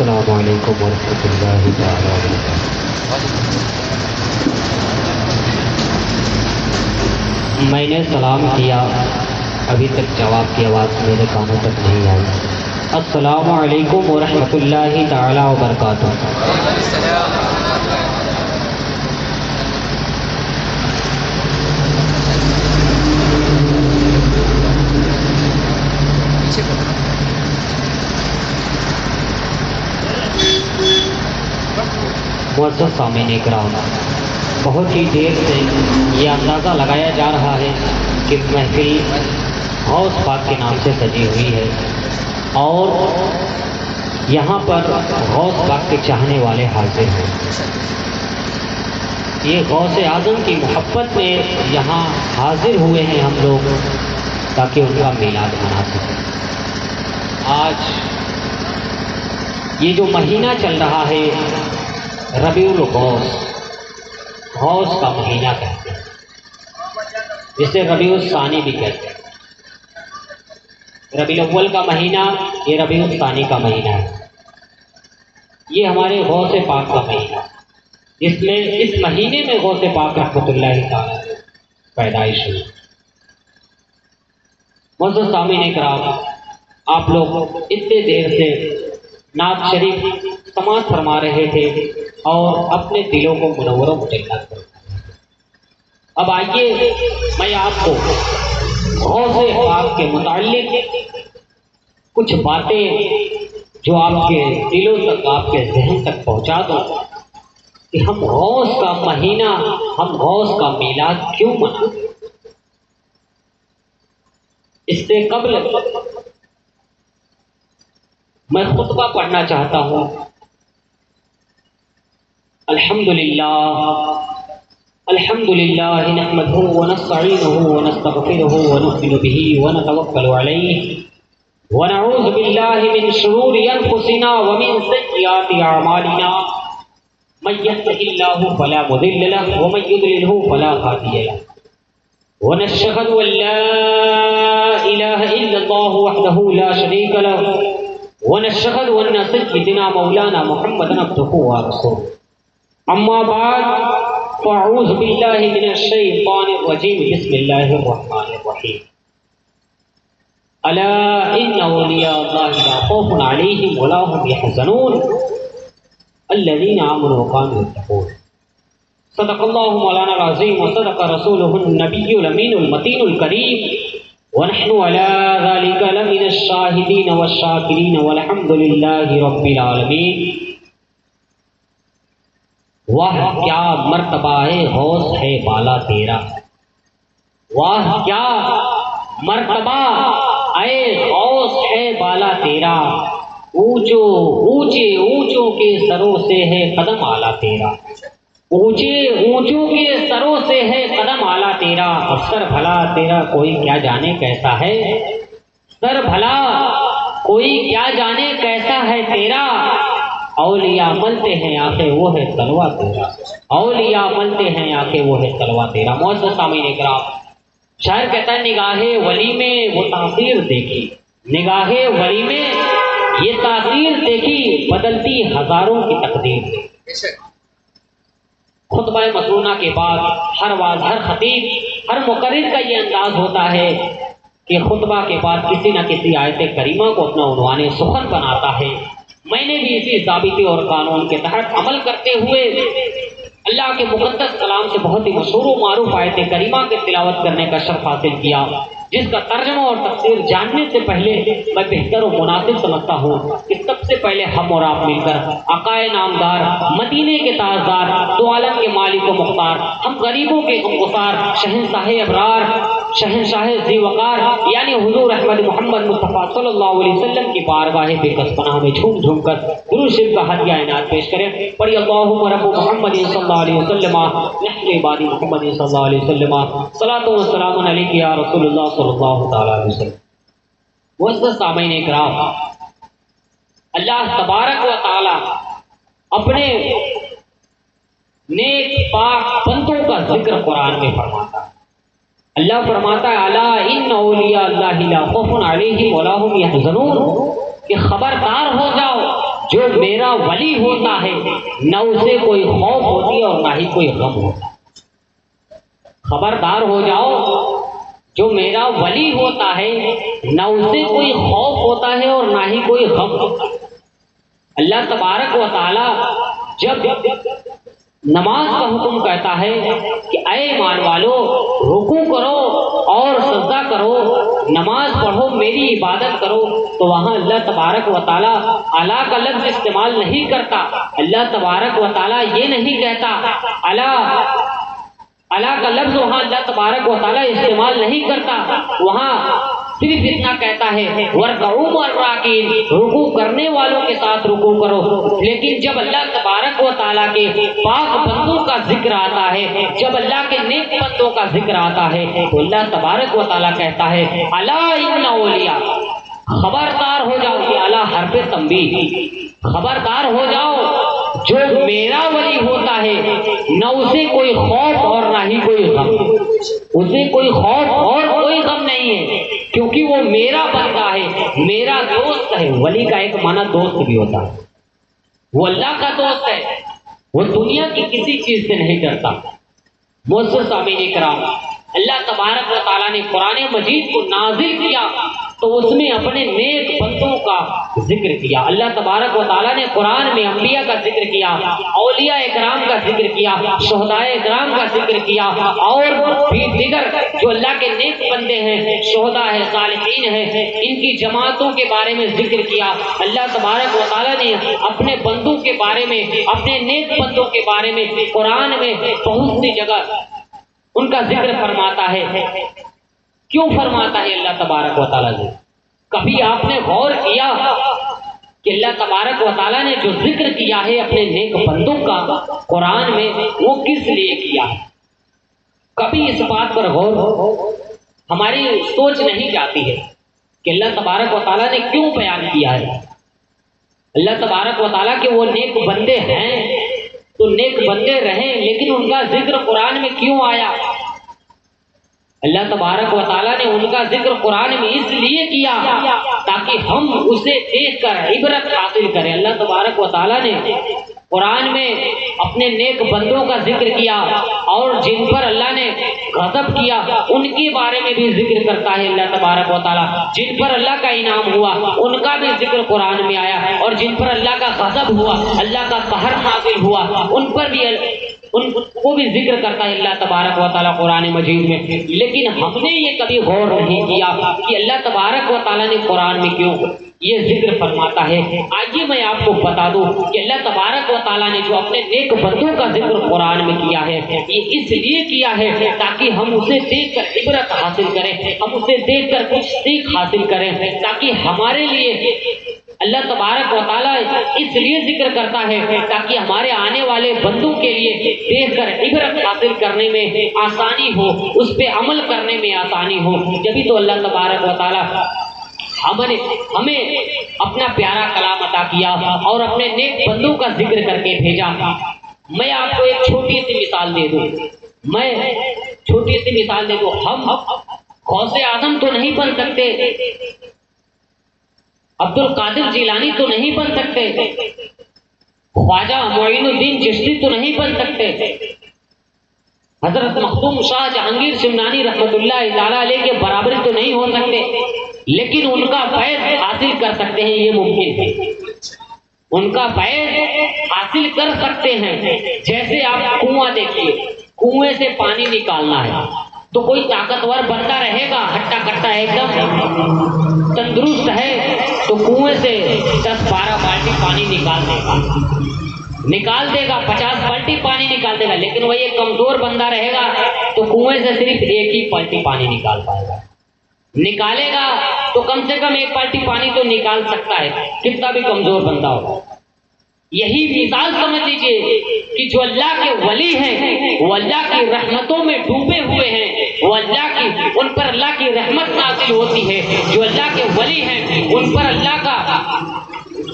السلام علیکم ورحمۃ اللہ تعالیٰ وبرکاتہ۔ میں نے سلام کیا، ابھی تک جواب کی آواز میرے کانوں تک نہیں آئی۔ السلام علیکم ورحمۃ اللہ تعالیٰ وبرکاتہ۔ معزز سامعین اکرام، بہت ہی دیر سے یہ اندازہ لگایا جا رہا ہے کہ محفل غوث پاک کے نام سے سجی ہوئی ہے اور یہاں پر غوث پاک کے چاہنے والے حاضر ہیں۔ یہ غوث اعظم کی محبت میں یہاں حاضر ہوئے ہیں ہم لوگ تاکہ ان کا میلاد منا سکیں۔ آج یہ جو مہینہ چل رہا ہے ربیع الغوث، غوث کا مہینہ کہتے ہیں، جسے ربیع الثانی بھی کہتے ہیں۔ ربیع الاول کا مہینہ، یہ ربیع الثانی کا مہینہ ہے۔ یہ ہمارے غوث پاک کا مہینہ، اس مہینے میں غوث پاک رحمۃ اللہ تعالیٰ کی پیدائش ہوئی۔ معزز سامعین اکرام، آپ لوگ اتنے دیر سے نعت شریف سماعت فرما رہے تھے اور اپنے دلوں کو منور و مطمئن کر رہے تھے۔ اب آئیے میں آپ کو غوث پاک کے متعلق کچھ باتیں جو آپ کے دلوں تک، آپ کے ذہن تک پہنچا دوں کہ ہم غوث کا مہینہ، ہم غوث کا میلاد کیوں مناتے ہیں۔ اس سے قبل میں خطبہ پڑھنا چاہتا ہوں۔ الحمدللہ نحمدہ ونستعینہ ونستغفرہ ونؤمن بہ ونتوکل علیہ ونعوذ باللہ من شرور انفسنا ومن سیئات اعمالنا من یهدہ اللہ فلا مضل له ومن یضللہ فلا ہادی له ونشهد ان لا الہ الا اللہ وحدہ لا شریک له ونشهد ان سیدنا مولانا محمدا عبدہ ورسولہ۔ اما بعد فاعوذ باللہ من الشیطان الرجیم، بسم اللہ الرحمن الرحیم۔ الا ان اولیاء اللہ لا خوف علیہم ولا هم يحزنون الذین آمنوا وكانوا يتقون۔ صدق اللہ مولانا العظیم وصدق رسولہ النبی الامین المتین الکریم ونحن على ذلك لمن الشاہدین والشاکرین والحمد للہ رب العالمین۔ واہ کیا مرتبہ غوث ہے بالا تیرا، واہ کیا مرتبہ اے غوث ہے بالا تیرا، اونچوں اونچے اونچوں کے سروں سے ہے قدم اعلیٰ تیرا، اونچے اونچوں کے سروں سے ہے قدم اعلیٰ تیرا، اور سر بھلا تیرا کوئی کیا جانے کیسا ہے، سر بھلا کوئی کیا جانے کیسا ہے تیرا، اولیاء ملتے ہیں آنکھیں وہ ہے تلوا تیرا، اولیاء ملتے ہیں آنکھیں وہ ہے تلوا تیرا۔ معزز سامعین اکرام، شاعر کہتا ہے نگاہ ولی میں وہ تاثیر دیکھی، نگاہ ولی میں یہ تاثیر دیکھی، بدلتی ہزاروں کی تقدیر۔ خطبہ مطلونہ کے بعد ہر واعظ، ہر خطیب، ہر مقرر کا یہ انداز ہوتا ہے کہ خطبہ کے بعد کسی نہ کسی آیت کریمہ کو اپنا عنوان سخن بناتا ہے۔ میں نے بھی اسی ضابطے اور قانون کے تحت عمل کرتے ہوئے اللہ کے مقدس کلام سے بہت ہی مشہور و معروف آیت کریمہ کی تلاوت کرنے کا شرف حاصل کیا، جس کا ترجمہ اور تفسیر جاننے سے پہلے میں بہتر و مناسب سمجھتا ہوں کہ سب سے پہلے ہم اور آپ مل کر عقائے نامدار، مدینے کے تاجدار، دو عالم کے مالک و مختار، ہم غریبوں کے غمگسار، شہنشاہ ابرار، شہنشاہ ذی وقار یعنی حضور احمد محمد مصطفیٰ صلی اللہ علیہ وسلم کی بارگاہ بے کس پناہ میں جھوم جھوم کر درود شریف کا ہدیہ عنایت پیش کریں۔ پڑھی اللہم رب محمد صلی اللہ علیہ وسلم نحن عبادی محمد صلی اللہ علیہ وسلم صلاۃ و سلام علیک یا رسول اللہ صلی اللہ تعالیٰ علیہ وسلم۔ معزز سامعین اکرام، اللہ تبارک و تعالی اپنے نیک پاک بندوں کا ذکر قرآن میں فرماتا ہے۔ اللہ فرماتا ہے الا ان اولیاء اللہ لا خوف علیہم ولا هم يحزنون، کہ خبردار ہو جاؤ، جو میرا ولی ہوتا ہے نہ اسے کوئی خوف ہوتی ہے اور نہ ہی کوئی غم ہوتا ہے۔ خبردار ہو جاؤ، جو میرا ولی ہوتا ہے نہ اسے کوئی خوف ہوتا ہے اور نہ ہی کوئی غم ہوتا ہے۔ اللہ تبارک و تعالی جب نماز کا حکم کہتا ہے کہ اے ایمان والو رکوع کرو اور سجدہ کرو، نماز پڑھو، میری عبادت کرو، تو وہاں اللہ تبارک و تعالی اللہ کا لفظ استعمال نہیں کرتا۔ اللہ تبارک و تعالی یہ نہیں کہتا اللہ کا لفظ وہاں اللہ تبارک و تعالی استعمال نہیں کرتا، وہاں صرف اتنا کہتا ہے وَارْكَعُوا مَعَ الرَّاكِعِينَ، رکوع کرنے والوں کے ساتھ رکوع کرو۔ لیکن جب اللہ تبارک و تعالیٰ کے پاک بندوں کا ذکر آتا ہے، جب اللہ کے نیک بندوں کا ذکر آتا ہے، تو اللہ تبارک و تعالیٰ کہتا ہے الا ان اولیاء، خبردار ہو جاؤ، یہ اعلیٰ حرف تنبیہ، خبردار ہو جاؤ، جو میرا ولی ہوتا ہے نہ اسے کوئی خوف اور نہ ہی کوئی غم، اسے کوئی خوف اور کوئی غم نہیں ہے، کیونکہ وہ میرا بندہ ہے، میرا دوست ہے۔ ولی کا ایک معنی دوست بھی ہوتا ہے، وہ اللہ کا دوست ہے، وہ دنیا کی کسی چیز سے نہیں ڈرتا۔ معزز سامعین کرام، اللہ تبارک و تعالیٰ نے قرآن مجید کو نازل کیا تو اس میں اپنے نیک بندوں کا ذکر کیا۔ اللہ تبارک و تعالیٰ نے قرآن میں انبیاء کا ذکر کیا، اولیاء اکرام کا ذکر کیا، شہداء اکرام کا ذکر کیا، اور بھی دیگر جو اللہ کے نیک بندے ہیں، شہداء ہیں، صالحین ہیں، ان کی جماعتوں کے بارے میں ذکر کیا۔ اللہ تبارک و تعالیٰ نے اپنے بندوں کے بارے میں، اپنے نیک بندوں کے بارے میں قرآن میں بہت سی جگہ ان کا ذکر فرماتا ہے۔ کیوں فرماتا ہے اللہ تبارک و تعالیٰ نے؟ کبھی آپ نے غور کیا کہ اللہ تبارک و تعالیٰ نے جو ذکر کیا ہے اپنے نیک بندوں کا قرآن میں، وہ کس لیے کیا ہے؟ کبھی اس بات پر غور ہماری سوچ نہیں جاتی ہے کہ اللہ تبارک و تعالیٰ نے کیوں بیان کیا ہے؟ اللہ تبارک و تعالیٰ کے وہ نیک بندے ہیں تو نیک بندے رہیں، لیکن ان کا ذکر قرآن میں کیوں آیا؟ اللہ تبارک و تعالیٰ نے ان کا ذکر قرآن میں اس لیے کیا تاکہ ہم اسے دیکھ کر عبرت حاصل کریں۔ اللہ تبارک و تعالیٰ نے قرآن میں اپنے نیک بندوں کا ذکر کیا، اور جن پر اللہ نے غضب کیا ان کے بارے میں بھی ذکر کرتا ہے اللہ تبارک و تعالیٰ۔ جن پر اللہ کا انعام ہوا ان کا بھی ذکر قرآن میں آیا، اور جن پر اللہ کا غضب ہوا، اللہ کا قہر نازل ہوا، ان پر بھی ان کو بھی ذکر کرتا ہے اللہ تبارک و تعالیٰ قرآن مجید میں۔ لیکن ہم نے یہ کبھی غور نہیں کیا کہ اللہ تبارک و تعالیٰ نے قرآن میں کیوں یہ ذکر فرماتا ہے۔ آئیے میں آپ کو بتا دوں کہ اللہ تبارک و تعالیٰ نے جو اپنے نیک بندوں کا ذکر قرآن میں کیا ہے، یہ اس لیے کیا ہے تاکہ ہم اسے دیکھ کر عبرت حاصل کریں، ہم اسے دیکھ کر کچھ سیکھ حاصل کریں، تاکہ ہمارے لیے اللہ تبارک و تعالیٰ اس لیے ذکر کرتا ہے تاکہ ہمارے آنے والے بندوں کے لیے دیکھ کر عبرت حاصل کرنے میں آسانی ہو، اس پہ عمل کرنے میں آسانی ہو۔ جبھی تو اللہ تبارک و تعالیٰ ہمیں اپنا پیارا کلام عطا کیا اور اپنے نیک بندوں کا ذکر کر کے بھیجا۔ میں آپ کو ایک چھوٹی سی مثال دے دوں، ہم غوث اعظم تو نہیں بن سکتے، عبد القادر جیلانی تو نہیں بن سکتے، خواجہ معین الدین چشتی تو نہیں بن سکتے، حضرت مخدوم شاہ جہانگیر سمنانی رحمۃ اللہ تعالی علیہ کے برابر تو نہیں ہو سکتے، لیکن ان کا فیض حاصل کر سکتے ہیں، یہ ممکن ہے، ان کا فیض حاصل کر سکتے ہیں۔ جیسے آپ کنواں دیکھیے، کنویں سے پانی نکالنا ہے تو کوئی طاقتور بندہ رہے گا، ہٹا کٹا ایک دم تندرست ہے تو کنویں سے 10-12 بالٹی پانی نکال دے گا، 50 بالٹی پانی نکال دے گا، لیکن وہ ایک کمزور بندہ رہے گا تو کنویں سے صرف ایک ہی بالٹی پانی نکال پائے گا، نکالے گا تو کم سے کم 1 بالٹی پانی تو نکال سکتا ہے، کتنا بھی کمزور بندہ ہو۔ یہی مثال سمجھ لیجیے کہ جو اللہ کے ولی ہیں وہ اللہ کی رحمتوں میں ڈوبے ہوئے ہیں، وہ ان پر اللہ کی رحمت نازل ہوتی ہے، جو اللہ کے ولی ہیں ان پر اللہ کا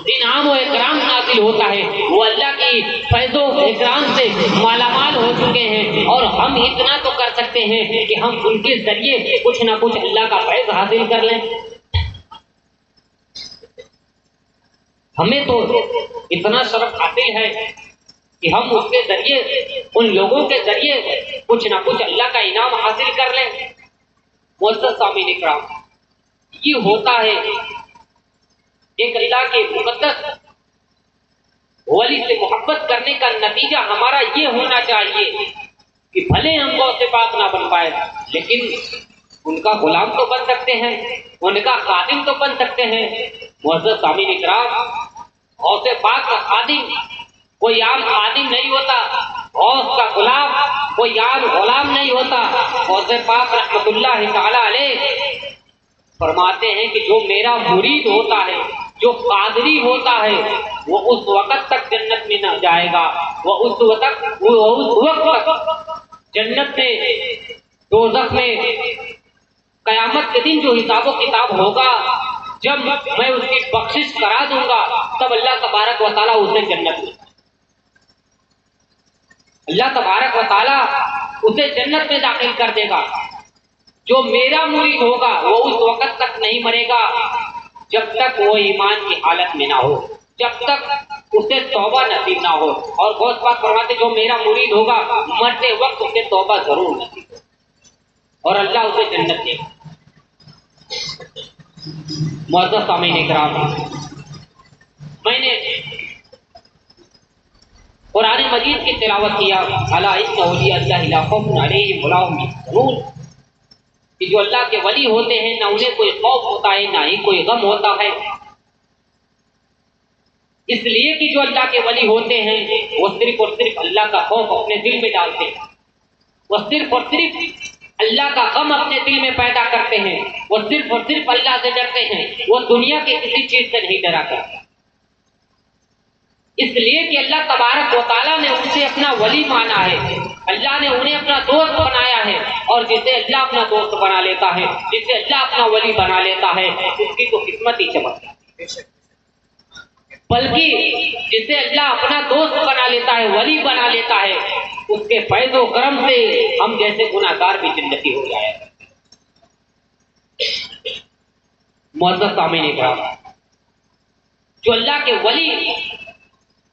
انعام و اکرام نازل ہوتا ہے، وہ اللہ کی فیض و اکرام سے مالا مال ہو چکے ہیں، اور ہم اتنا تو کر سکتے ہیں کہ ہم ان کے ذریعے کچھ نہ کچھ اللہ کا فیض حاصل کر لیں۔ ہمیں تو اتنا شرف حاصل ہے کہ ہم اس کے ذریعے، ان لوگوں کے ذریعے کچھ نہ کچھ اللہ کا انعام حاصل کر لیں۔ معزز سامعین اکرام، یہ ہوتا ہے ایک اللہ کے مقدس ولی سے محبت کرنے کا نتیجہ ہمارا یہ ہونا چاہیے کہ بھلے ہم غوث پاک نہ بن پائے لیکن ان کا غلام تو بن سکتے ہیں، ان کا خادم تو بن سکتے ہیں۔ معزز سامعین اکرام، غوث پاک کا خادم کوئی عام خادم نہیں ہوتا، غوث کا غلام کوئی عام غلام نہیں ہوتا۔ غوث پاک رحمۃ اللہ تعالی علیہ فرماتے ہیں کہ جو میرا مرید ہوتا ہے، جو قادری ہوتا ہے، وہ اس وقت تک جنت میں نہ جائے گا، وہ اس وقت تک جنت میں، دوزخ میں قیامت کے دن جو حساب و کتاب ہوگا، جب میں اس کی بخشش کرا دوں گا تب اللہ تبارک و تعالیٰ اسے جنت میں، اللہ تبارک و تعالیٰ اسے جنت میں داخل کر دے گا۔ جو میرا مرید ہوگا وہ اس وقت تک نہیں مرے گا جب تک وہ ایمان کی حالت میں نہ ہو، جب تک اسے توبہ نصیب نہ ہو۔ اور غوث پاک فرماتے جو میرا مرید ہوگا مرتے وقت اسے توبہ ضرور نصیب ہو اور اللہ اسے جنت دے گا۔ معزز سامعین اکرام، میں نے قرآن مجید کی تلاوت کیا، الا ان اولیاء اللہ لا خوف علیہم ولا هم يحزنون، کہ جو اللہ کے ولی ہوتے ہیں نہ انہیں کوئی خوف ہوتا ہے نہ ہی کوئی غم ہوتا ہے۔ اس لیے کہ جو اللہ کے ولی ہوتے ہیں وہ صرف اور صرف اللہ کا خوف اپنے دل میں ڈالتے ہیں، وہ صرف اور صرف اللہ کا غم اپنے دل میں پیدا کرتے ہیں، وہ صرف اور صرف اللہ سے ڈرتے ہیں، وہ دنیا کی کسی چیز سے نہیں ڈرا کرتے۔ اس لیے کہ اللہ تبارک و تعالیٰ نے ان سے اپنا ولی مانا ہے، اللہ نے انہیں اپنا دوست بنایا ہے، اور جسے اللہ اپنا دوست بنا لیتا ہے، جسے اللہ اپنا ولی بنا لیتا ہے، اس کی تو قسمت ہی چمک جاتی ہے۔ بلکہ جسے اللہ اپنا دوست بنا لیتا ہے، ولی بنا لیتا ہے، اس کے فیض و کرم سے ہم جیسے گناہگار بھی جنتی ہو جائے۔ معزز سامعین اکرام، جو اللہ کے ولی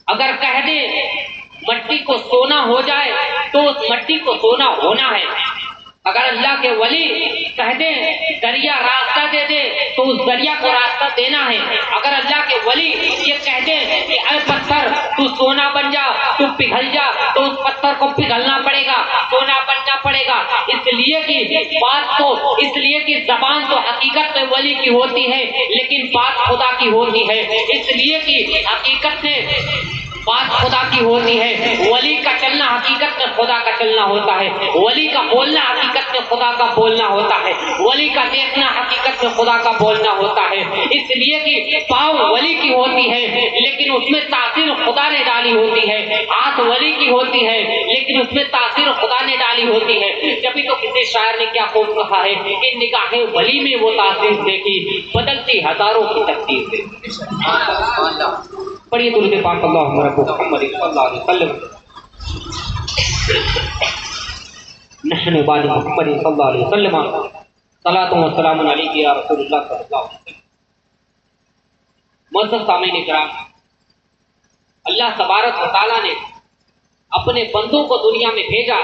اگر کہہ دے مٹی کو سونا ہو جائے تو اس مٹی کو سونا ہونا ہے، اگر اللہ کے ولی کہہ دے دریا راستہ دے دے تو اس دریا کو راستہ دینا ہے، اگر اللہ کے ولی یہ کہہ دے کہ اے پتھر تو سونا بن جا، تو پگھل جا، تو اس پتھر کو پگھلنا پڑے گا، سونا بننا پڑے گا۔ اس لیے کہ بات تو، اس لیے کہ زبان تو حقیقت میں ولی کی ہوتی ہے لیکن بات خدا کی ہوتی ہے، اس لیے کہ حقیقت میں بات خدا کی ہوتی ہے، ولی کا چلنا حقیقت میں خدا کا چلنا ہوتا ہے، ولی کا بولنا حقیقت میں خدا کا بولنا ہوتا ہے، ولی کا دیکھنا حقیقت میں خدا کا بولنا ہوتا ہے۔ اس لیے کہ پاؤں ولی کی ہوتی ہے لیکن اس میں تاثیر خدا نے ڈالی ہوتی ہے، ہاتھ ولی کی ہوتی ہے لیکن اس میں تاثیر خدا نے ڈالی ہوتی ہے۔ جبھی تو کسی شاعر نے کیا خوب کہا ہے کہ نگاہ ولی میں وہ تاثیر دیکھی بدلتی ہزاروں کی تقدیر دیکھی۔ پڑھیے درود پاک اللہم رب محمد صلی اللہ علیہ وسلم، نحن بعد محمد صلی اللہ علیہ وسلم، صلاۃ و سلام علیک یا رسول اللہ صلی اللہ علیہ وسلم۔ معزز سامعین اکرام، اللہ تبارک و تعالیٰ نے اپنے بندوں کو دنیا میں بھیجا،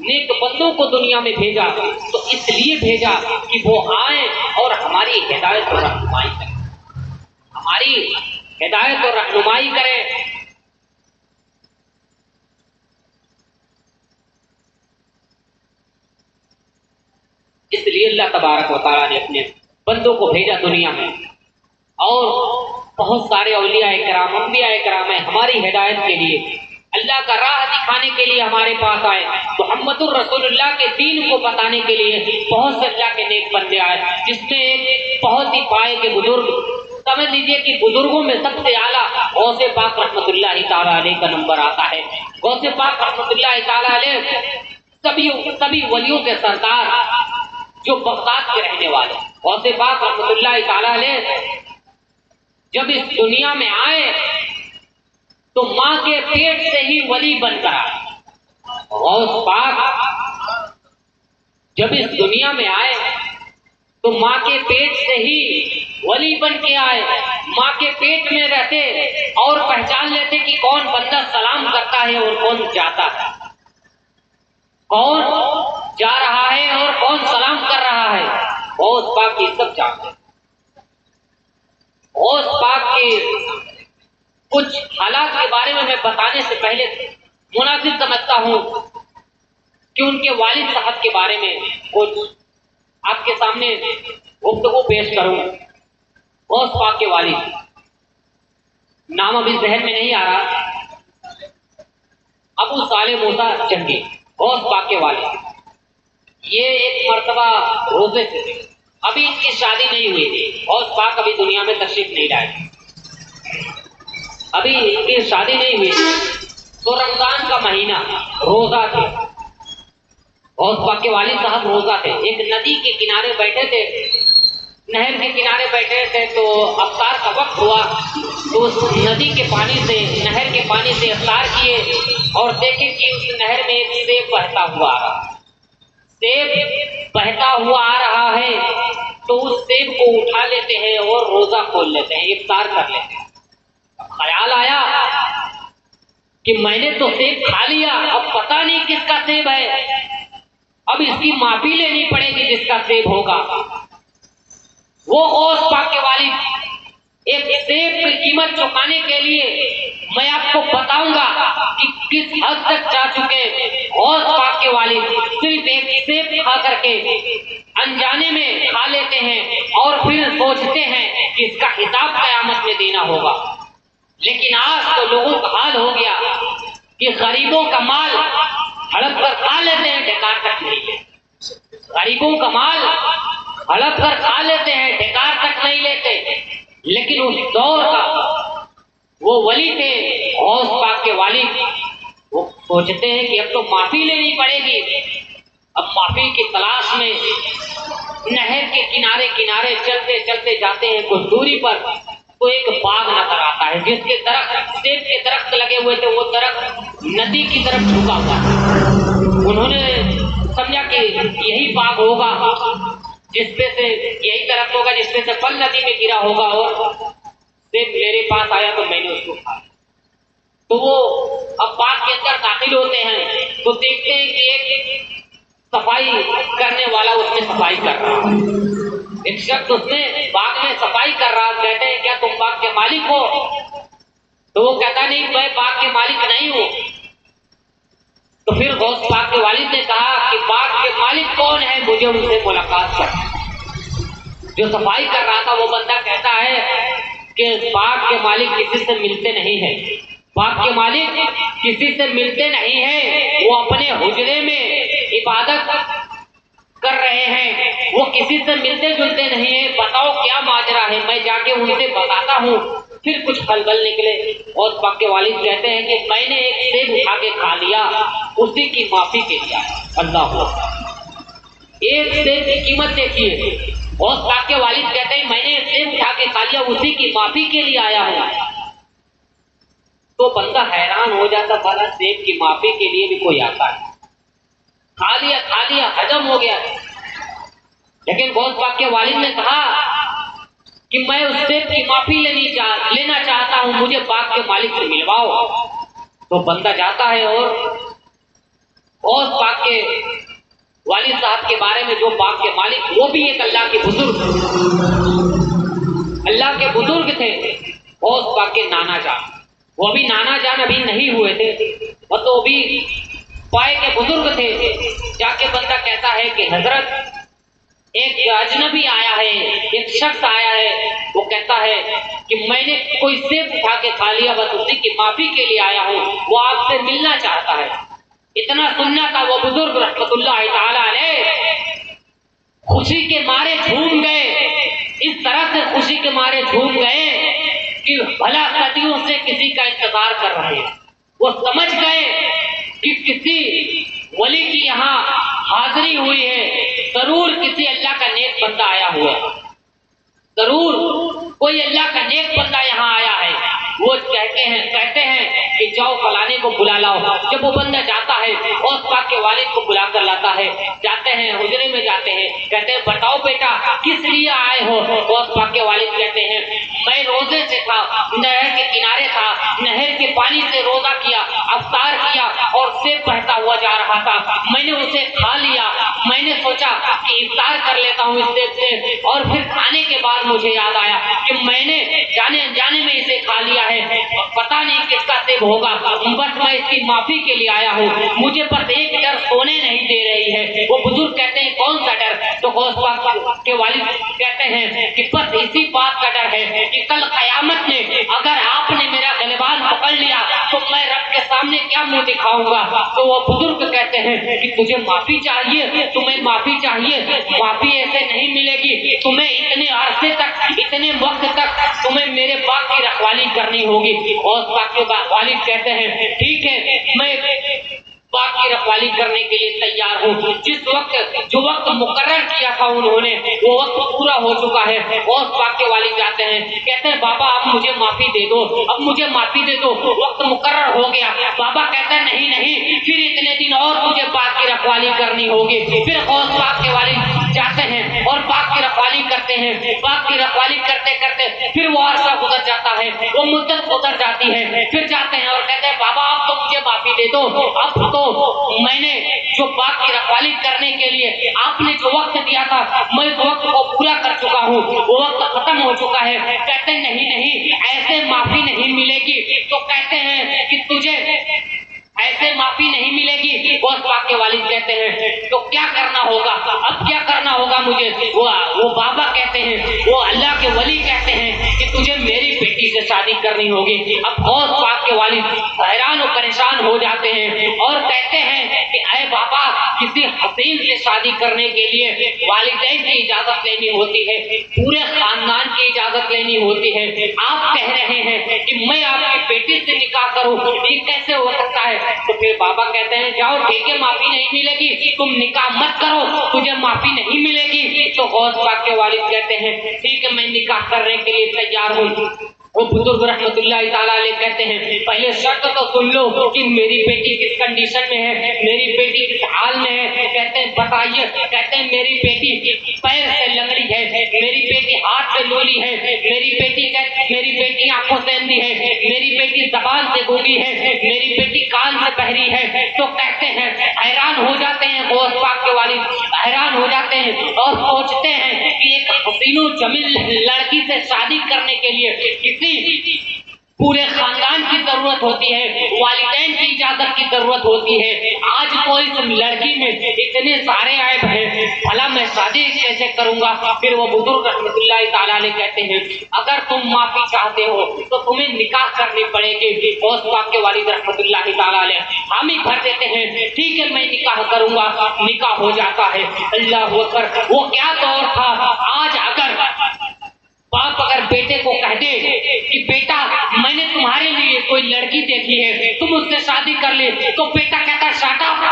نیک بندوں کو دنیا میں بھیجا تو اس لیے بھیجا کہ وہ آئیں اور ہماری ہدایت اور رہنمائی کریں، ہماری ہدایت اور رہنمائی کریں۔ اس لیے اللہ تبارک و تعالیٰ نے اپنے بندوں کو بھیجا دنیا میں، اور بہت سارے اولیاء کرام، انبیاء کرام ہیں ہماری ہدایت کے لیے، اللہ کا راہ دکھانے کے لیے ہمارے پاس آئے، محمد الرسول اللہ کے دین کو بتانے کے لیے بہت سے اللہ کے نیک بندے آئے، جس میں ایک بہت ہی پائے کے بزرگ، سمجھ لیجئے کہ بزرگوں میں سب سے اعلیٰ غوث پاک رحمۃ اللہ تعالیٰ علیہ کا نمبر آتا ہے۔ غوث پاک رحمۃ اللہ تعالیٰ علیہ سبھی ولیوں کے سردار، جو بغداد کے رہنے والے، غوث پاک رحمۃ اللہ تعالیٰ علیہ جب اس دنیا میں آئے تو ماں کے پیٹ سے ہی ولی بن کر آئے۔ غوث پاک جب اس دنیا میں آئے تو ماں کے پیٹ سے ہی ولی بن کے آئے، ماں کے پیٹ میں رہتے اور پہچان لیتے کہ کون بندہ سلام کرتا ہے اور کون جاتا ہے، کون جا رہا ہے اور کون سلام کر رہا ہے۔ غوث پاک یہ سب جانتے۔ غوث پاک کے کچھ حالات کے بارے میں بتانے سے پہلے مناسب سمجھتا ہوں کہ ان کے والد صاحب کے بارے میں کچھ آپ کے سامنے گفتگو پیش کروں۔ غوث پاک کے والد، نام ابھی ذہن میں نہیں آ رہا، ابو صالح موسیٰ جنگی، غوث پاک کے والد۔ یہ ایک مرتبہ روزے تھے، ابھی ان کی شادی نہیں ہوئی تھی، غوث پاک ابھی دنیا میں تشریف نہیں لائے، ابھی ان کی شادی نہیں ہوئی تھی، تو رمضان کا مہینہ روزہ تھے۔ غوث پاک کے والد صاحب روزہ تھے، ایک ندی کے کنارے بیٹھے تھے، نہر کے کنارے بیٹھے تھے، تو افطار کا وقت ہوا تو اس ندی کے پانی سے، نہر کے پانی سے افطار کیے اور دیکھے کہ اس نہر میں ایک سیب بہتا ہوا آ رہا، سیب بہتا ہوا آ رہا ہے، تو اس سیب کو اٹھا لیتے ہیں اور روزہ کھول لیتے ہیں، افطار کر لیتے ہیں۔ خیال آیا کہ میں نے تو سیب کھا لیا، اب پتہ نہیں کس کا سیب ہے، اب اس کی معافی لینی پڑے گی جس کا سیب ہوگا۔ وہ غوث پاک کے والد ایک سیب کی قیمت چکانے کے لیے، میں آپ کو بتاؤں گا کہ کس حد تک جا چکے غوث پاک کے والد، صرف ایک سیب کھا کر کے انجانے میں کھا لیتے ہیں اور پھر سوچتے ہیں کہ اس کا حساب قیامت میں دینا ہوگا۔ لیکن آج تو لوگوں کا حال ہو گیا کہ غریبوں کا مال ہڑپ کر کھا لیتے ہیں، ڈکار تک نہیں لیتے، غریبوں کا مال ہڑپ کر کھا لیتے ہیں، ڈکار تک نہیں لیتے۔ لیکن اس دور کا وہ ولی تھے غوث پاک کے والد، وہ سوچتے ہیں کہ اب تو معافی لینی پڑے گی، اب معافی کی تلاش میں نہر کے کنارے کنارے چلتے چلتے جاتے ہیں، کچھ دوری پر تو ایک باغ نظر آتا ہے جس کے درخت، سیب کے درخت لگے ہوئے تھے، وہ درخت ندی کی طرف جھکا ہوا تھا۔ انہوں نے سمجھا کہ یہی باغ ہوگا جس پہ سے، یہی درخت ہوگا جس پہ سے پھل ندی میں گرا ہوگا اور سیب میرے پاس آیا تو میں نے اس کو کھایا۔ تو وہ اب باغ کے اندر داخل ہوتے ہیں تو دیکھتے ہیں کہ ایک صفائی کرنے والا اس میں صفائی کر رہا ہے، ایک شخص اس میں باغ میں صفائی کر رہا۔ کہتے ہیں کیا تم باغ کے مالک ہو؟ تو وہ کہتا نہیں، میں باغ کے مالک نہیں ہوں۔ تو پھر غوث پاک کے والد نے کہا کہ باغ کے مالک کون ہے، مجھے ان سے ملاقات کر۔ جو صفائی کر رہا تھا وہ بندہ کہتا ہے کہ باغ کے مالک کسی سے ملتے نہیں ہیں، باغ کے مالک کسی سے ملتے نہیں ہیں، وہ اپنے حجرے میں عبادت کر رہے ہیں، وہ کسی سے ملتے جلتے نہیں ہیں، بتاؤ کیا ماجرا ہے، میں جا کے ان سے بتاتا ہوں۔ پھر کچھ خلبل نکلے۔ غوث پاک کے والد کہتے ہیں کہ میں نے ایک سیب اٹھا کے کھا لیا، اسی کی معافی کے لیے۔ اللہ اکبر، ایک سیب کی قیمت دیکھیے۔ غوث پاک کے والد کہتے ہیں میں نے ایک سیب اٹھا کے کھا لیا، اسی کی معافی کے لیے آیا ہوں۔ تو بندہ حیران ہو جاتا، بھلا سیب کی معافی کے لیے بھی کوئی آتا ہے؟ کھا لیا ہجم ہو گیا۔ لیکن غوث پاک کے والد نے کہا کہ میں اس سیب کی معافی لینا چاہتا ہوں، مجھے باغ کے مالک سے ملواؤ۔ تو بندہ جاتا ہے اور غوث پاک کے والد صاحب کے بارے میں، جو باغ کے مالک، وہ بھی ایک اللہ کے بزرگ تھے، غوث پاک کے نانا جان، وہ بھی نانا جان ابھی نہیں ہوئے تھے، وہ تو بھی پائے کے بزرگ تھے۔ جا کے بندہ کہتا ہے کہ حضرت ایک اجنبی آیا ہے، ایک شخص آیا ہے، وہ کہتا ہے کہ میں نے کوئی سیب اٹھا کے کھا لیا، بس اسی کی معافی کے لیے آیا ہوں، وہ آپ سے ملنا چاہتا ہے۔ اتنا سننا تھا وہ بزرگ رحمت اللہ تعالی علیہ خوشی کے مارے جھوم گئے، اس طرح سے خوشی کے مارے جھوم گئے کہ بھلا صدیوں سے کسی کا انتظار کر رہے ہیں۔ وہ سمجھ گئے کہ کسی ولی کی یہاں حاضری ہوئی ہے، ضرور کسی اللہ کا نیک بندہ آیا ہوا ہے، ضرور کوئی اللہ کا نیک بندہ یہاں آیا ہے۔ وہ کہتے ہیں کہ جاؤ فلانے کو بلا لاؤ. جب وہ بندہ جاتا ہے غوث پاک کے والد کو بلا کر لاتا ہے. جاتے ہیں حجرے میں جاتے ہیں, کہتے ہیں بتاؤ بیٹا کس لیے آئے ہو؟ غوث پاک کے والد کہتے ہیں میں روزے سے تھا, نہر کے کنارے تھا, نہر کے پانی سے روزہ کیا, افطار کیا اور سیب بہتا ہوا جا رہا تھا, میں نے اسے کھا لیا. میں نے سوچا کہ افطار کر لیتا ہوں اس سیب سے, اور پھر کھانے کے بعد مجھے یاد آیا کہ میں نے جانے انجانے میں اسے کھا لیا ہے, پتہ نہیں کس کا سیب ہوگا, بس میں اس کی معافی کے لیے آیا ہوں. مجھے بس ایک ڈر سونے نہیں دے رہی ہے. وہ بزرگ کہتے ہیں کون سا ڈر؟ تو غوث پاک کے والد کہتے ہیں کہ بس اسی بات کا ڈر ہے کہ کل قیامت میں اگر آپ نے میرا گریبان پکڑ لیا تو میں رب کے سامنے کیا منہ دکھاؤں گا. تو وہ بزرگ کہتے ہیں کہ تجھے معافی چاہیے, تمہیں معافی چاہیے, معافی ایسے نہیں ملے گی, تمہیں اتنے عرصے تک, اتنے وقت تک تمہیں میرے باغ کی رکھوالی کرنی ہوگی. اور باغ کے والد کہتے ہیں ٹھیک ہے میں باغ کی رکھوالی کرنے کے لیے تیار ہوں. جس وقت جو وقت مقرر کیا تھا انہوں نے وہ وقت پورا ہو چکا ہے. اور باغ کے والد جاتے ہیں, کہتے ہیں بابا اب مجھے معافی دے دو, اب مجھے معافی دے دو, وقت مقرر ہو گیا. بابا کہتا ہے نہیں نہیں, پھر اتنے دن اور مجھے باغ کی رکھوالی کرنی ہوگی. پھر غوث باغ کے والد جاتے ہیں اور باغ کی رکھوالی کرتے ہیں. باغ کی رکھوالی کرتے کرتے پھر وہ عرصہ گزر جاتا ہے, وہ مدت گزر جاتی ہے. پھر جاتے ہیں اور کہتے ہیں بابا اب تو مجھے معافی دے دو, اب تو میں نے جو باغ کی رکھوالی کرنے کے لیے آپ نے جو وقت دیا تھا میں اس وقت کو پورا کر چکا ہوں, وہ وقت ختم ہو چکا ہے. کہتے ہیں نہیں نہیں ایسے معافی نہیں ملے گی. تو کہتے ہیں کہ تجھے ایسے معافی نہیں ملے گی. غوث پاک کے والد کہتے ہیں تو کیا کرنا ہوگا, اب کیا کرنا ہوگا مجھے؟ وہ بابا کہتے ہیں, وہ اللہ کے ولی کہتے ہیں کہ تجھے میری بیٹی سے شادی کرنی ہوگی. اب غوث پاک کے والد حیران و پریشان ہو جاتے ہیں اور کہتے ہیں کہ اے بابا کسی حسین سے شادی کرنے کے لیے والدین کی اجازت لینی ہوتی ہے, پورے خاندان کی اجازت لینی ہوتی ہے. آپ کہہ رہے ہیں کہ میں آپ کی بیٹی سے نکاح کروں, یہ کیسے ہو سکتا ہے؟ تو پھر بابا کہتے ہیں جاؤ ٹھیک ہے معافی نہیں ملے گی, تم نکاح مت کرو, تجھے معافی نہیں ملے گی. تو غوث پاک کے والد کہتے ہیں ٹھیک ہے میں نکاح کرنے کے لیے تیار ہوں. وہ بزرگ رحمت اللہ تعالیٰ علیہ کہتے ہیں پہلے شرط تو سن لو کہ میری بیٹی کس کنڈیشن میں ہے, میری بیٹی کس حال میں ہے. کہتے ہیں بتائیے. کہتے ہیں میری بیٹی پیر سے لنگڑی ہے, میری بیٹی ہاتھ سے لولی ہے, میری بیٹی آنکھوں سے اندھی ہے, میری بیٹی زبان سے گونگی ہے, میری بیٹی کان سے بہری ہے. تو کہتے ہیں حیران ہو جاتے ہیں غوث پاک کے والد, حیران ہو جاتے ہیں اور سوچتے ہیں کہ ایک حسین و جمیل لڑکی سے شادی کرنے کے لیے کتنی پورے خاندان کی ضرورت ہوتی ہے, والدین کی اجازت کی ضرورت ہوتی ہے. آج تو اس لڑکی میں اتنے سارے عیب ہیں, بھلا میں شادی کیسے کروں گا؟ پھر وہ بزرگ رحمت اللہ تعالیٰ علیہ کہتے ہیں اگر تم معافی چاہتے ہو تو تمہیں نکاح کرنی پڑے گی. غوث پاک کے والد رحمت اللہ تعالیٰ علیہ حامی بھر دیتے ہیں ٹھیک ہے میں نکاح کروں گا. نکاح ہو جاتا ہے. اللہ اکبر, وہ کیا دور تھا. آج اگر باپ اگر بیٹے کو کہہ دے کہ بیٹا میں نے تمہارے لیے کوئی لڑکی دیکھی ہے تم اس سے شادی کر لے, تو بیٹا کہتا ہے شٹ اپ,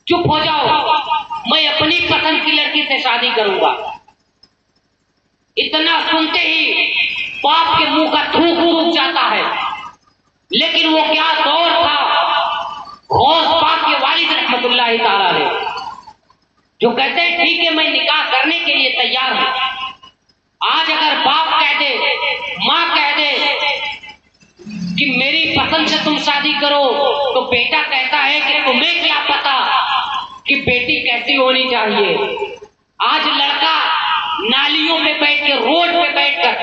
چپ ہو جاؤ, میں اپنی پسند کی لڑکی سے شادی کروں گا. اتنا سنتے ہی باپ کے منہ کا تھوک سوکھ جاتا ہے. لیکن وہ کیا دور تھا. غوث پاک کے والد رحمت اللہ تعالیٰ علیہ جو کہتے ہیں ٹھیک ہے میں نکاح کرنے کے لیے تیار ہوں. آج اگر باپ کہہ دے, ماں کہہ دے کہ میری پسند سے تم شادی کرو, تو بیٹا کہتا ہے کہ تمہیں کیا پتا کہ بیٹی کیسی ہونی چاہیے. آج لڑکا نالیوں پہ بیٹھ کے, روڈ پہ بیٹھ کر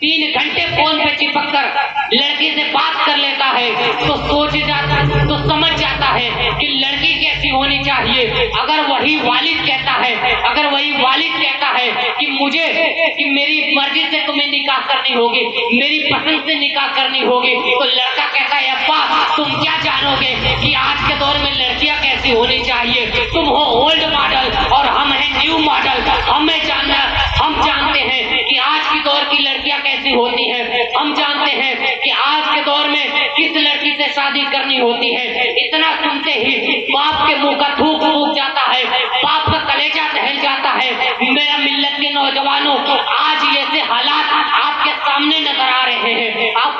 3 گھنٹے فون پہ چپک کر لڑکی سے بات کر لیتا ہے تو سمجھ جاتا ہے کہ لڑکی کیسی ہونی چاہیے. اگر وہی والد کہتا ہے کہ مجھے کہ میری مرضی سے تمہیں نکاح کرنی ہوگی, میری پسند سے نکاح کرنی ہوگی, تو لڑکا کہتا ہے ابا تم کیا جانو گے کہ آج کے دور میں لڑکیاں کیسی ہونی چاہیے. تم ہو اولڈ ماڈل اور ہم ہیں نیو ماڈل. ہم جانتے ہیں کہ آج کی دور کی لڑکیاں کیسی ہوتی ہیں, ہم جانتے ہیں کہ آج کے دور میں کس لڑکی سے شادی کرنی ہوتی ہے. اتنا سنتے ہی باپ کے منہ کا تھوک سوکھ جاتا ہے, باپ کا کلیجہ دہل جاتا ہے. میرا ملت کے نوجوانوں, آج ایسے حالات آپ کے سامنے نظر آ رہے ہیں. آپ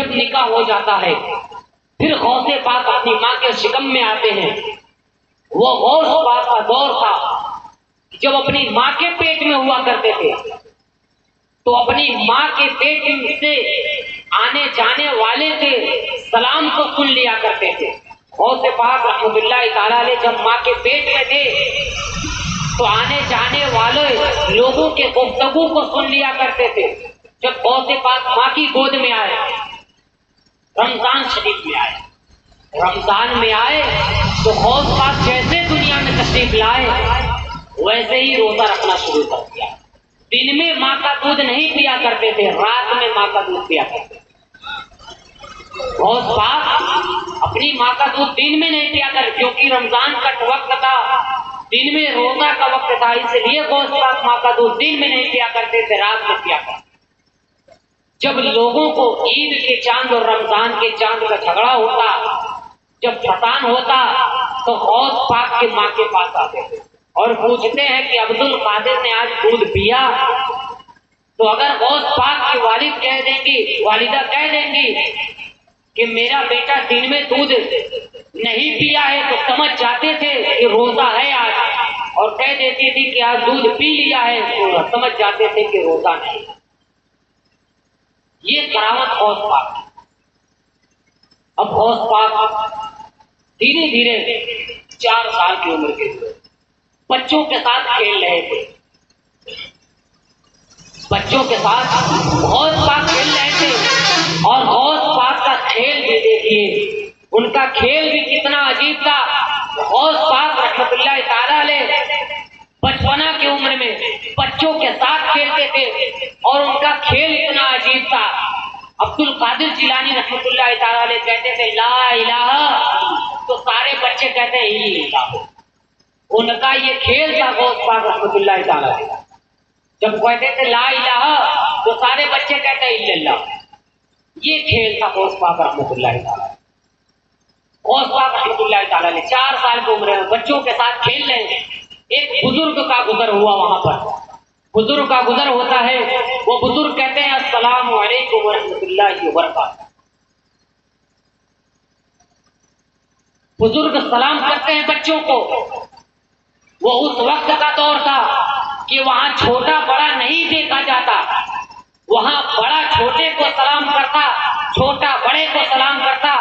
جب نکاح ہو جاتا ہے پھر غوث پاک اپنی ماں کے شکم میں آتے ہیں. وہ غوث پاک کا دور تھا جب اپنی ماں کے پیٹ میں ہوا کرتے تھے تو اپنی ماں کے پیٹ سے آنے جانے والے کے سلام کو سن لیا کرتے تھے. غوث پاک رحمۃ اللہ تعالی علیہ جب ماں کے پیٹ میں تھے تو آنے جانے والے لوگوں کے گفتگو کو سن لیا کرتے تھے. جب غوث پاک ماں کی گود میں آئے، رمضان شریف میں آئے، رمضان میں آئے تو غوث پاک جیسے دنیا میں تشریف لائے ویسے ہی روزہ رکھنا شروع کر دیا. دن میں ماں کا دودھ نہیں پیا کرتے تھے، رات میں ماں کا دودھ پیا کرتے تھے. غوث پاک اپنی ماں کا دودھ دن میں نہیں پیا کرتے کیونکہ رمضان کا وقت تھا، دن میں روزہ کا وقت تھا، اس لیے غوث پاک ماں کا دودھ دن میں نہیں پیا کرتے تھے، رات میں پیا کرتے. جب لوگوں کو عید کے چاند اور رمضان کے چاند کا جھگڑا ہوتا، جب فتان ہوتا تو غوث پاک کے ماں کے پاس آتے تھے اور پوچھتے ہیں کہ عبد القادر نے آج دودھ پیا؟ تو اگر غوث پاک کی والد کہہ دیں گی، والدہ کہہ دیں گی کہ میرا بیٹا دن میں دودھ نہیں پیا ہے تو سمجھ جاتے تھے کہ روزہ ہے آج، اور کہہ دیتی تھی کہ آج دودھ پی لیا ہے تو سمجھ جاتے تھے کہ روزہ نہیں. یہ کرامت غوث پاک. اب غوث پاک دھیرے دھیرے 4 سال کی عمر کے ہوئے بچوں کے ساتھ کھیل رہے تھے. بچوں کے ساتھ غوث پاک کھیل رہے تھے اور غوث پاک کا کھیل بھی دیکھیے، ان کا کھیل بھی کتنا عجیب تھا. غوث پاک رحمۃ اللہ تعالی علیہ بچپنا کی عمر میں بچوں کے ساتھ کھیلتے تھے اور ان کا کھیل اتنا عجیب تھا. عبد القادر جیلانی رحمۃ اللہ تعالی علیہ کہتے تھے لا الہ، تو سارے بچے کہتے ہیں ہی اللہ. ان کا یہ کھیل تھا غوث پاک رحمۃ اللہ تعالی علیہ. جب کہتے تھے لا الہ تو سارے بچے کہتے ہیں الا اللہ. یہ کھیل تھا غوث پاک رحمۃ اللہ تعالی. غوث پاک رحمۃ اللہ تعالی علیہ 4 سال کی عمر میں بچوں کے ساتھ کھیل رہے ہیں. ایک بزرگ کا گزر ہوا وہاں پر. بزرگ کا گزر ہوتا ہے، وہ بزرگ کہتے ہیں السلام علیکم ورحمۃ اللہ وبرکاتہ. بزرگ سلام کرتے ہیں بچوں کو. وہ اس وقت کا دور تھا کہ وہاں چھوٹا بڑا نہیں دیکھا جاتا، وہاں بڑا چھوٹے کو سلام کرتا، چھوٹا بڑے کو سلام کرتا،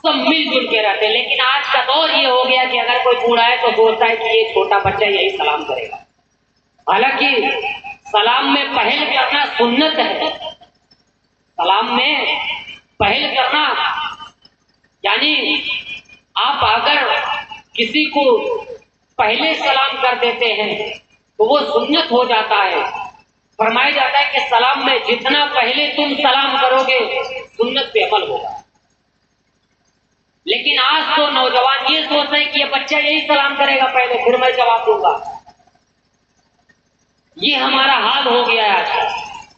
سب مل جل کے رہتے. لیکن آج کا دور یہ ہو گیا کہ اگر کوئی بوڑھا ہے تو سوچتا ہے کہ یہ چھوٹا بچہ یہی سلام کرے گا. حالانکہ سلام میں پہل کرنا سنت ہے. سلام میں پہل کرنا یعنی آپ اگر کسی کو پہلے سلام کر دیتے ہیں تو وہ سنت ہو جاتا ہے. فرمایا جاتا ہے کہ سلام میں جتنا پہلے تم سلام کرو گے سنت پہ عمل ہوگا. لیکن آج تو نوجوان یہ سوچتے ہیں کہ یہ بچہ یہی سلام کرے گا پہلے پھر میں جواب دوں گا. یہ ہمارا حال ہو گیا ہے آج.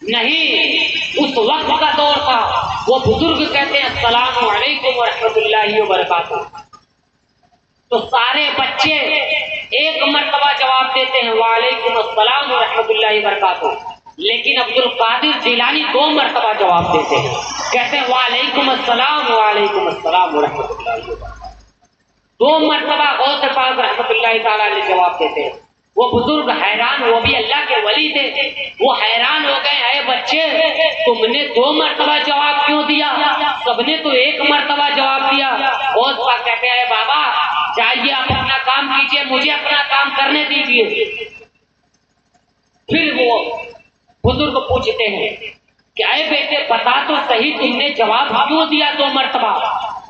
نہیں، اس وقت کا دور تھا. وہ بزرگ کہتے ہیں السلام علیکم ورحمۃ اللہ وبرکاتہ تو سارے بچے ایک مرتبہ جواب دیتے ہیں وعلیکم السلام ورحمۃ اللہ وبرکاتہ. لیکن عبد القادر جیلانی 2 مرتبہ جواب دیتے ہیں، کہتے ہیں وعلیکم السلام ورحمۃ اللہ وبرکاتہ. 2 مرتبہ غوث پاک رحمۃ اللہ تعالی علیہ جواب دیتے ہیں. وہ بزرگ حیران، وہ بھی اللہ کے ولی تھے، وہ حیران ہو گئے اے بچے تم نے 2 مرتبہ جواب کیوں دیا؟ سب نے تو 1 مرتبہ جواب دیا. غوث پاک کہتے ہیں بابا جائیے آپ اپنا کام کیجیے، مجھے اپنا کام کرنے دیجیے. پھر وہ بزرگ پوچھتے ہیں کہ اے بیٹے بتا تو صحیح تم نے جواب کیوں دیا 2 مرتبہ؟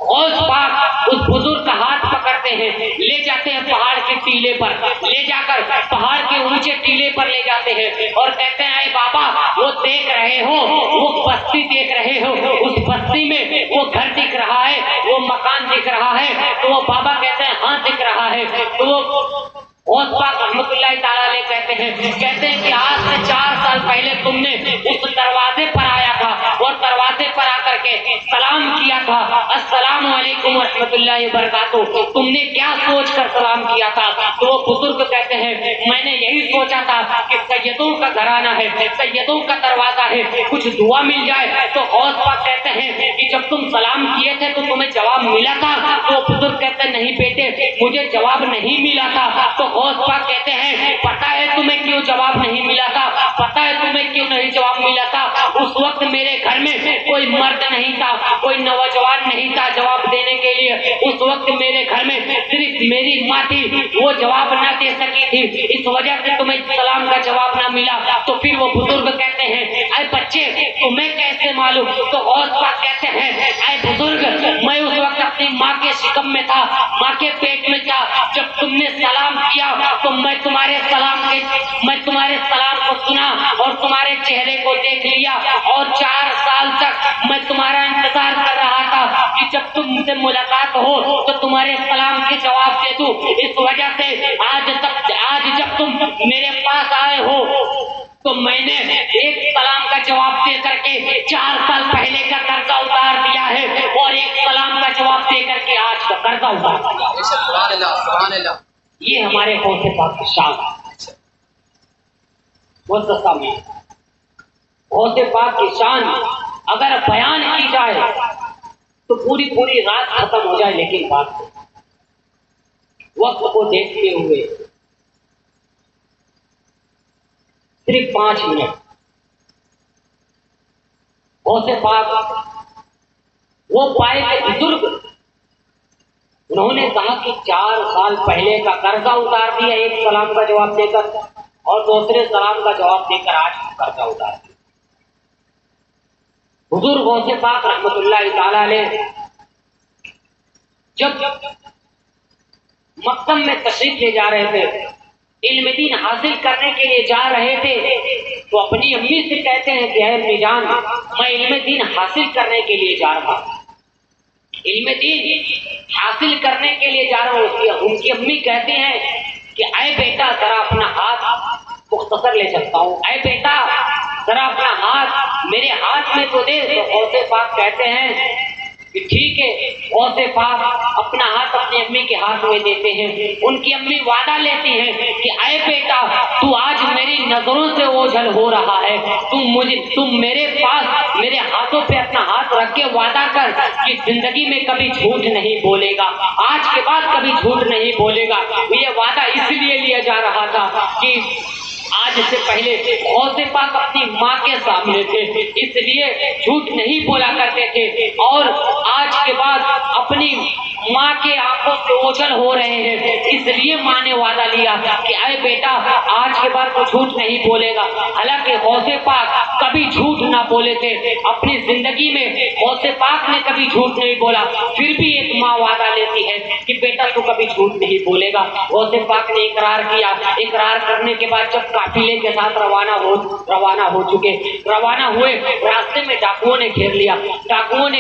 غوث پاک اس بزرگ کا ہاتھ پکڑتے ہیں، لے جاتے ہیں پہاڑ کے ٹیلے پر، لے جا کر پہاڑ کے اونچے ٹیلے پر لے جاتے ہیں اور کہتے ہیں اے بابا وہ دیکھ رہے ہو، وہ بستی دیکھ رہے ہو، اس بستی میں وہ گھر دکھ رہا ہے، وہ مکان دکھ رہا ہے؟ تو وہ بابا کہتے ہیں ہاں دکھ رہا ہے. تو وہ غوث پاک رحمۃ اللہ تعالی علیہ کہتے ہیں کہ آج سے 4 سال پہلے تم نے اس دروازے پر آیا تھا اور دروازے پر آ کر کے سلام کیا تھا، السلام علیکم ورحمۃ اللہ وبرکاتہ، تم نے کیا سوچ کر سلام کیا تھا؟ تو وہ بزرگ کہتے ہیں میں نے یہی سوچا تھا کہ سیدوں کا گھرانہ ہے، سیدوں کا دروازہ ہے، کچھ دعا مل جائے۔ تو غوث پاک کہتے ہیں کہ جب تم سلام کیے تھے تو تمہیں جواب ملا تھا؟ تو وہ بزرگ کہتے ہیں نہیں بیٹے مجھے جواب نہیں ملا تھا۔ تو غوث پاک کہتے ہیں پتہ ہے تمہیں کیوں جواب نہیں ملا تھا؟ پتہ ہے تمہیں کیوں نہیں جواب ملا تھا؟ اس وقت میرے گھر میں کوئی مرد نہیں تھا، کوئی نوجوان نہیں تھا جواب دینے کے لیے۔ اس وقت میرے گھر میں صرف میری ماں تھی، وہ جواب نہ دے سکی تھی، اس وجہ سے تمہیں سلام کا جواب نہ ملا۔ تو پھر وہ بزرگ کہتے ہیں اے بچے تمہیں کیسے معلوم؟ تو غوث پاک کہتے ہیں اے بزرگ میں اس وقت اپنی ماں کے شکم میں تھا، ماں کے پیٹ میں تھا، جب تم نے سلام کیا تو میں تمہارے سلام کو سنا اور تمہارے چہرے کو دیکھ لیا، اور 4 سال تک میں تمہارا انتظار کر رہا تھا کہ جب تم سے ملاقات ہو تو تمہارے سلام کے جواب دے دوں۔ اس وجہ سے آج جب تم میرے پاس آئے ہو تو میں نے ایک سلام کا جواب دے کر کے 4 سال پہلے کا قرضہ اتار دیا ہے، اور ایک سلام کا جواب دے کر کے آج کا قرضہ اتار دیا۔ سبحان اللہ۔ یہ ہمارے غوث پاک کی شان ہے۔ غوث پاک کی شان اگر بیان کی جائے تو پوری رات ختم ہو جائے، لیکن بات وقت کو دیکھتے ہوئے صرف 5 منٹ۔ غوث پاک وہ پائے کے بزرگ، انہوں نے کہا کہ 4 سال پہلے کا قرضہ اتار دیا ایک سلام کا جواب دے کر، اور دوسرے سلام کا جواب دے کر آج قرضہ اتار دیا۔ حضور غوث پاک رحمۃ اللہ تعالی علیہ جب مکتب میں تشریف لے جا رہے تھے، علم دین حاصل کرنے کے لیے جا رہے تھے، تو اپنی امی سے کہتے ہیں کہ اے امی جان میں علم دین حاصل کرنے کے لیے جا رہا ہوں، علم دین حاصل کرنے کے لیے جا رہا ہوں۔ ان کی امی کہتی ہیں کہ اے بیٹا ذرا اپنا ہاتھ مختصر لے سکتا ہوں، اے بیٹا ذرا اپنا ہاتھ میرے ہاتھ میں تو دے۔ تو غوث پاک کہتے ہیں کہ ٹھیک ہے۔ غوث پاک اپنا ہاتھ اپنی امی کے ہاتھ میں دیتے ہیں۔ ان کی امی وعدہ لیتی ہیں کہ اے بیٹا تو آج میری نظروں سے اوجھل ہو رہا ہے، تم میرے پاس میرے ہاتھوں پہ اپنا ہاتھ رکھ کے وعدہ کر کہ زندگی میں کبھی جھوٹ نہیں بولے گا، آج کے بعد کبھی جھوٹ نہیں بولے گا۔ یہ وعدہ اس لیے لیا جا رہا تھا کہ آج سے پہلے غوث پاک اپنی ماں کے سامنے تھے، اس لیے جھوٹ نہیں بولا کرتے تھے، اور آج کے بعد اپنی ماں کے آنکھوں سے اوجھل ہو رہے ہیں، اس لیے ماں نے وعدہ لیا کہ اے بیٹا آج کے بعد تو جھوٹ نہیں بولے گا۔ حالانکہ غوث پاک کبھی جھوٹ نہ بولے تھے اپنی زندگی میں، غوث پاک نے کبھی جھوٹ نہیں بولا، پھر بھی ایک ماں وعدہ لیتی ہے کہ بیٹا تو کبھی جھوٹ نہیں بولے گا۔ غوث پاک نے اقرار کیا، اقرار کرنے کے بعد جب قافلے کے ساتھ روانہ ہوئے، راستے میں ڈاکوؤں نے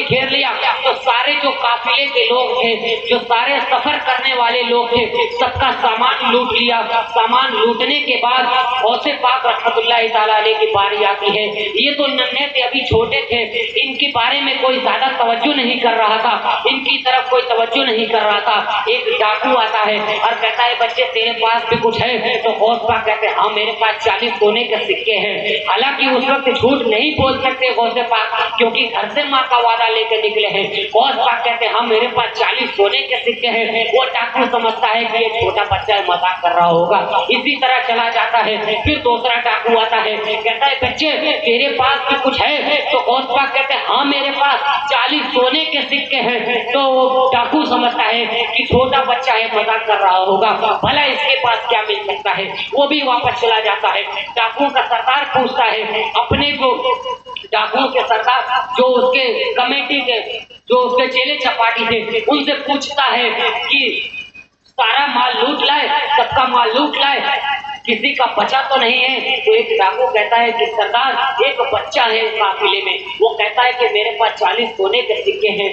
گھیر لیا تو سارے جو قافلے کے لوگ تھے، جو سارے سفر کرنے والے لوگ تھے، سب کا سامان لوٹ لیا۔ سامان لوٹنے کے بعد غوث پاک رحمۃ اللہ تعالی علیہ کی باری آتی ہے۔ یہ تو ننھے تھے، ابھی چھوٹے تھے، ان کے بارے میں کوئی زیادہ توجہ نہیں کر رہا تھا، ان کی طرف کوئی توجہ نہیں کر رہا تھا۔ ایک ڈاکو آتا ہے اور کہتا ہے بچے تیرے پاس بھی کچھ ہے؟ تو غوث پاک کہتے ہیں ہاں میرے پاس 40 سونے کے سکے ہیں۔ حالانکہ اس وقت جھوٹ نہیں بول سکتے غوث پاک، کیونکہ گھر سے ماں کا وعدہ لے کے نکلے ہیں۔ غوث پاک کہتے ہیں ہاں میرے پاس 40 سونے کے سکے ہیں۔ وہ ڈاکو سمجھتا ہے کہ یہ چھوٹا بچہ ہے، مذاق کر رہا ہوگا، اسی طرح چلا جاتا ہے۔ پھر دوسرا ڈاکو آتا ہے، کہتا ہے بچے تیرے پاس بھی کچھ ہے؟ تو غوث پاک کہتے ہیں ہاں میرے پاس 40 سونے کے سکے ہیں۔ تو وہ ڈاکو سمجھتا ہے کہ چھوٹا بچہ ہے، مذاق کر رہا ہوگا، بھلا اس کے پاس کیا مل سکتا ہے، وہ بھی واپس چلا جاتا ہے۔ ڈاکوؤں کا سردار پوچھتا ہے اپنے جو ڈاکوؤں کے سردار جو اس کے کمیٹی کے جو اس کے چیلے چپاٹی تھے، ان سے پوچھتا ہے کہ سارا مال لوٹ لائے، سب کا مال لوٹ لائے، کسی کا بچا تو نہیں ہے؟ تو ایک ڈاکو کہتا ہے کہ سردار ایک بچہ ہے قافلے میں، وہ کہتا ہے کہ میرے پاس 40 سونے کے سکے ہیں،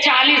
40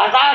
1000